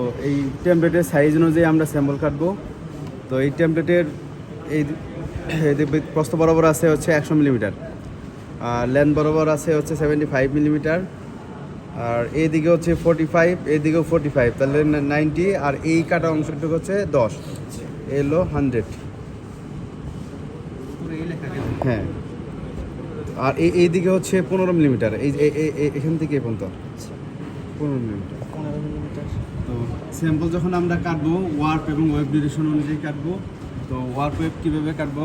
তো এই টেমপ্লেটের সাইজ অনুযায়ী আমরা স্যাম্পল কাটবো। তো এই টেমপ্লেটের এই প্রস্থ বরাবর আছে হচ্ছে 100 মিলিমিটার, আর লেন্থ বরাবর আছে হচ্ছে 75 মিলিমিটার, আর এইদিকে হচ্ছে 45, এইদিকেও 45, তাহলে 90, আর এই কাটা অংশটুকু হচ্ছে 10, এলো 100। হ্যাঁ, আর এইদিকে হচ্ছে 15 মিলিমিটার, এখান থেকে এই পর্যন্ত 15 মিলিমিটার। তো স্যাম্পল যখন আমরা কাটবো ওয়ার্প এবং ওয়েব ডিউরেশন অনুযায়ী কাটবো। তো ওয়ার্প ওয়েব কীভাবে কাটবো,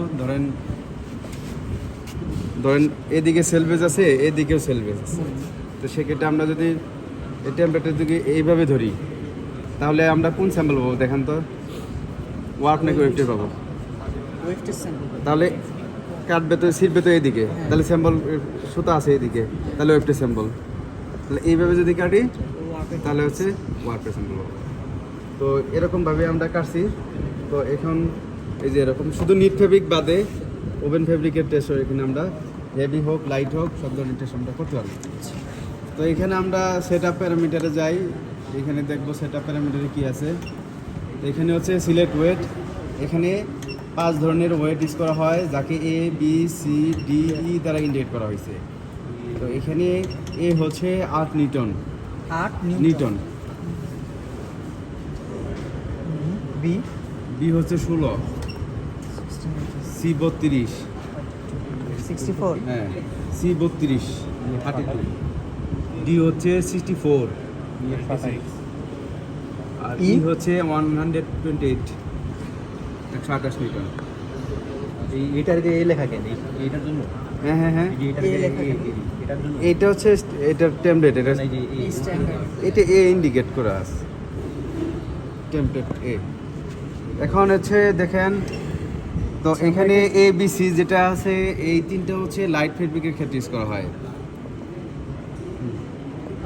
ধরেন এদিকে সেলভেজ আছে, এদিকেও সেলভেজ আছে। তো সেক্ষেত্রে আমরা যদি এই টেমপ্লেটের দিকে এইভাবে ধরি, তাহলে আমরা কোন স্যাম্পল পাবো দেখেন তো? ওয়ার্প নাকি ওয়েবটি পাবো? তাহলে কাটবে তো, ছিটবে তো এইদিকে, তাহলে স্যাম্পল সুতা আছে এইদিকে, তাহলে ওয়েবটি স্যাম্পল। তাহলে এইভাবে যদি কাটি তাহলে হচ্ছে ওয়ার্পের স্যাম্পল পাবো। তো এরকমভাবে আমরা কাটছি। তো এখন এই যে এরকম শুধু নিট ফেব্রিক বাদে ওভেন ফেব্রিকের টেস্ট এখানে আমরা হেভি হোক লাইট হোক সব ধরনের টেস্ট আমরা করতে পারবো। তো এখানে আমরা সেট আপ প্যারামিটারে যাই, এখানে দেখবো সেট আপ প্যারামিটারে কী আছে। তো এখানে হচ্ছে সিলেক্ট ওয়েট, এখানে 5 ধরনের ওয়েট ইউজ করা হয়, যাকে A, B, C, D, E দ্বারা ইন্ডিকেট করা হয়েছে। তো এখানে এ হচ্ছে 8 নিউটন, বি হচ্ছে 16, C 32, হ্যাঁ C 32, 32, ডি হচ্ছে 64, আর ই হচ্ছে 128, 128 নিউটন। এইটার যে লেখা কেন এইটার জন্য? হ্যাঁ, এটা হচ্ছে এটার টেমপ্লেট, এটা এ ইন্ডিকেট করা আছে, টেমপ্লেট এ। এখন হচ্ছে দেখেন, তো এখানে এ বি সি যেটা আছে, এই তিনটা হচ্ছে লাইট ফেব্রিকের ক্ষেত্রে ইউজ করা হয়,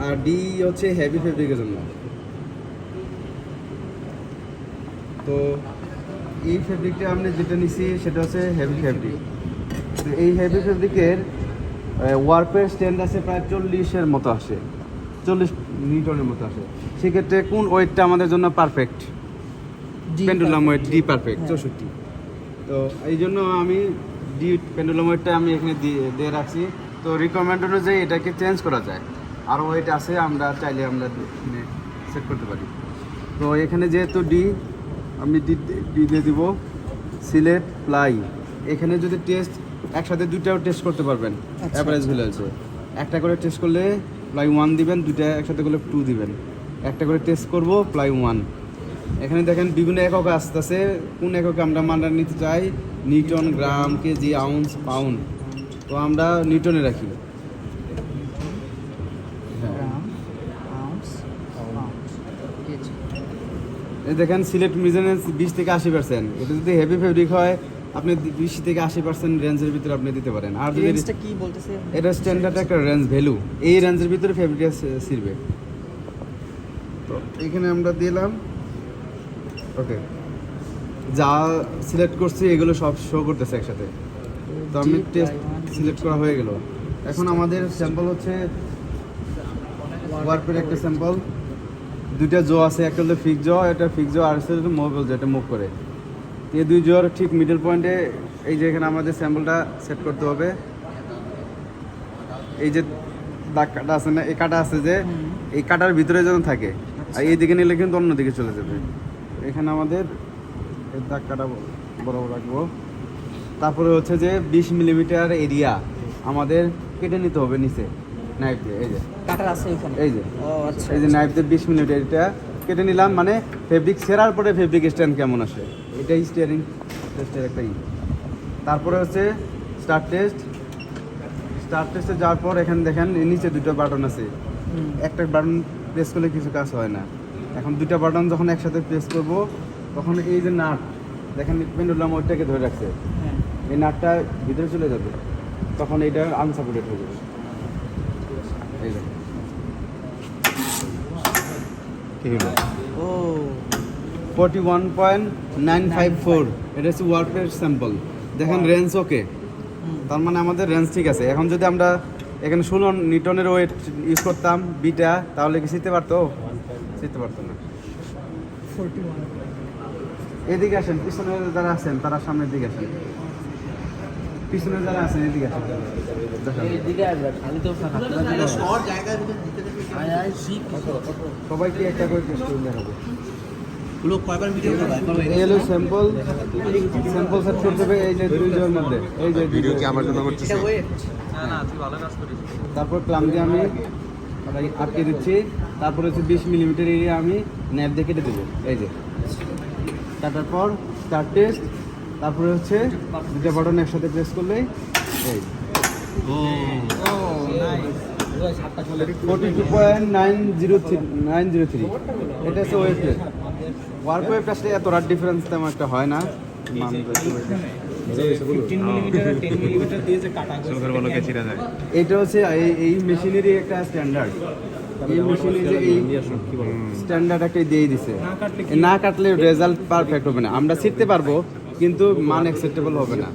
আর ডি হচ্ছে হেভি ফেব্রিকের জন্য। তো এই ফেব্রিকটা আমরা যেটা নিছি সেটা হচ্ছে হেভি ফেব্রিক। তো এই হেভি ফেব্রিকের ওয়ার্পের স্ট্যান্ড আছে প্রায় 40-এর মতো আসে, 40 নিউটনের মতো আসে। সেক্ষেত্রে কোন ওয়েটটা আমাদের জন্য perfect? Pendulum weight the perfect, 64। তো এই জন্য আমি ডি পেন্ডুলাম ওয়েটটা আমি এখানে দিয়ে রাখছি। তো রিকোয়ারমেন্ট অনুযায়ী এটাকে চেঞ্জ করা যায়, আরও ওয়েট আছে, আমরা চাইলে আমরা সেট করতে পারি। তো এখানে যেহেতু ডি, আমি ডি দিয়ে দিব। সিলেট প্লাই, এখানে যদি টেস্ট একসাথে দুইটাও টেস্ট করতে পারবেন, অ্যাভারেজ ভ্যালু আছে। একটা করে টেস্ট করলে প্লাই 1 দিবেন, দুইটা একসাথে করলে 2 দিবেন। একটা করে টেস্ট করব প্লাই 1। এখানে দেখেন বিভিন্ন একক আসতেছে, কোন এককে আমরা মানটা নিতে চাই, নিউটন, গ্রাম, কেজি, আউন্স, পাউন্ড। তো আমরা নিউটনে রাখি। এই দেখেন সিলেট মিজারেন্স 20 থেকে 80%। এটা যদি হেভি ফেব্রিক হয় আপনি 20 থেকে 80% রেঞ্জের ভিতরে আপনি দিতে পারেন। আর যদি রেঞ্জটা কি বলতেছে, এটা স্ট্যান্ডার্ড একটা রেঞ্জ ভ্যালু, এই রেঞ্জের ভিতরে ফেব্রিক ছিড়বে। তো এখানে আমরা দিলাম ওকে, যা সিলেক্ট করছি এগুলো সব শো করতেছে একসাথে। তো আমি টেস্ট সিলেক্ট করা হয়ে গেল। এখন আমাদের স্যাম্পল হচ্ছে ওয়ার্পের একটা স্যাম্পল, দুইটা জো আছে, একটা হলো ফিক্স জো, এটা ফিক্স জো, আর হচ্ছে মুভেবল জো, এটা মুভ করে। এই দুই জোর ঠিক মিডল পয়েন্টে এই যে এখানে আমাদের স্যাম্পলটা সেট করতে হবে। এই যে দাগ কাটা আছে না, এই কাটা আছে যে এই কাটার ভিতরে যেন থাকে, আর এই দিকে নিলে কিন্তু অন্যদিকে চলে যাবে। এখানে আমাদের এই দাগ কাটা বরাবর রাখবো। তারপরে হচ্ছে যে 20 মিলিমিটার এরিয়া আমাদের কেটে নিতে হবে নিচে নাইফ দিয়ে। এই যে কাটার আছে এখানে, এই যে এই যে নাইফ দিয়ে 20 মিলিমিটার এটা কেটে নিলাম। মানে ফেব্রিক ছেঁড়ার পরে ফেব্রিক স্ট্যান্ড কেমন আসে, এটাই স্টিয়ারিং টেস্টের একটা ই। তারপরে হচ্ছে স্টার্ট টেস্টে যাওয়ার পর এখানে দেখেন নিচে দুটো বাটন আছে, একটা বাটন প্রেস করলে কিছু কাজ হয় না। এখন দুটো বাটন যখন একসাথে প্রেস করব তখন এই যে নাট দেখেন পেন্ডুলাম ওইটাকে ধরে রাখছে, এই নাটটা ভিতরে চলে যাবে, তখন এইটা আনসাপোর্টেড হয়ে যাবে। এই দেখেন ঠিক আছে, 41.954, এটা হচ্ছে ওয়ার্পের স্যাম্পল। দেখেন রেঞ্জ ওকে, তার মানে আমাদের রেঞ্জ ঠিক আছে। এখন যদি আমরা এখানে 16 নিউটনের ওয়েট ইউজ করতাম বিটা, তাহলে কি শিখতে পারতো? শিখতে পারতো না। এদিকে আসেন, পিছনে যারা আছেন তারা সামনের দিকে আসেন, পিছনে যারা আছেন এদিকে আসেন। সবাইকে একটা করে টেস্ট করে দেখাবো। এই হলো স্যাম্পল সেট করতে হবে এই যে 2 জনের মধ্যে। এই যে ভিডিও কি আমার জন্য করছিস? তারপর ক্লাম দিয়ে আমি আটকে দিচ্ছি। তারপর হচ্ছে 20 মিলিমিটার এরিয়া আমি ন্যাপ দিয়ে কেটে দেবো। এই যে কাটার পর স্টার্ট টেস্ট, তারপরে হচ্ছে দুটো বাটন একসাথে প্রেস করলেই এই 42.903 এটা হচ্ছে ওয়েব টেস্ট। ওয়ার্ক ওয়েব টেস্টে এত রাত ডিফারেন্স তেমন একটা হয় না। এটা হচ্ছে এই মেশিনেরই একটা স্ট্যান্ডার্ড। এই মেশিনে যে এই স্ট্যান্ডার্ড একটা দিয়ে দিছে, না কাটলে রেজাল্ট পারফেক্ট হবে না। আমরা শিখতে পারবো কিন্তু মান অ্যাকসেপ্টেবল হবে না।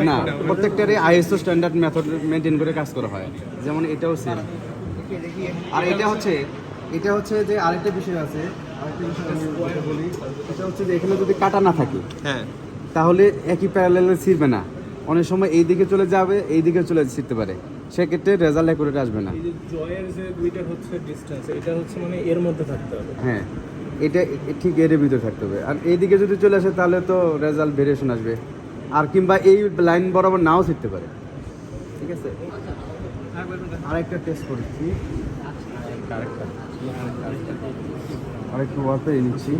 না, প্রত্যেকটারই আইএসও স্ট্যান্ডার্ড মেথড মেনটেন করে কাজ করা হয়। যেমন এটাও সেম। আর এটা হচ্ছে যে আরেকটা বিষয় আছে, বলি এটা হচ্ছে যে এখানে যদি কাটা না থাকে হ্যাঁ, তাহলে একই প্যারালালে ছিড়বে না। অনেক সময় এই দিকে চলে যাবে, এই দিকে চলে ছিড়তে পারে, সেক্ষেত্রে রেজাল্ট অ্যাকুরেট আসবে না। এই যে জয়ের যে দুইটা হচ্ছে ডিসটেন্স, এটা হচ্ছে মানে এর মধ্যে থাকতে হবে। হ্যাঁ, এটা ঠিক এর ভিতরে থাকতে হবে। আর এইদিকে যদি চলে আসে তাহলে তো রেজাল্ট ভেরিয়েশন আসবে। আর কিংবা এই লাইন বরাবর নাও শিখতে পারে। ঠিক আছে, আরেকটা টেস্ট করছি, আরেকটু ওয়ার্পে নিচ্ছি।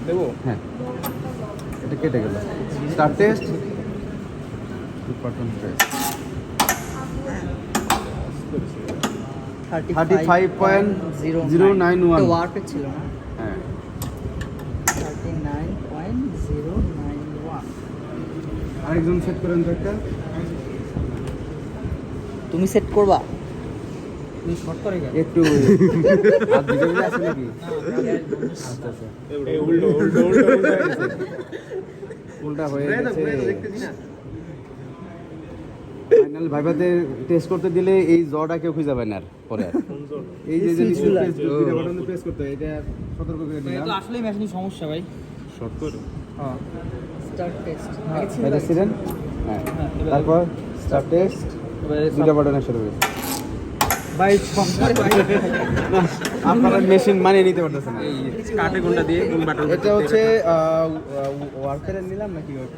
দেবো? হ্যাঁ, এটা কেটে গেল। Start test, button press. 35.091 ওয়ার্পে ছিল না, হ্যাঁ 39.091। আরেকজন সেট করেন তো একটা। তুমি সেট করবা? একটু হাত দিকে দিলে আছে নাকি? আচ্ছা আচ্ছা, এই উল্টো উল্টো উল্টো উল্টো হয়ে গেছে। উল্টা হয়ে গেছে। ফাইনাল ভাইভাতে টেস্ট করতে দিলে এই জটা কেউ খুঁজে পাবে না আর পরে আর। এই যে দুইটা বাটন প্রেস করতে হয়, এটা সতর্ক করে দিলাম। আসলেই মেশিনের সমস্যা ভাই। শর্ট করে স্টার্ট টেস্ট এটা ছিলেন, হ্যাঁ। তারপর স্টার্ট টেস্ট, দুইটা বাটন একসাথে করে ভাই আপনারা মেশিন মানিয়ে নিতে পারতেছেন না। কাটে কোনটা দিয়ে কোন বাটন? এটা হচ্ছে ওয়ার্কারের নিলাম নাকি ওয়েব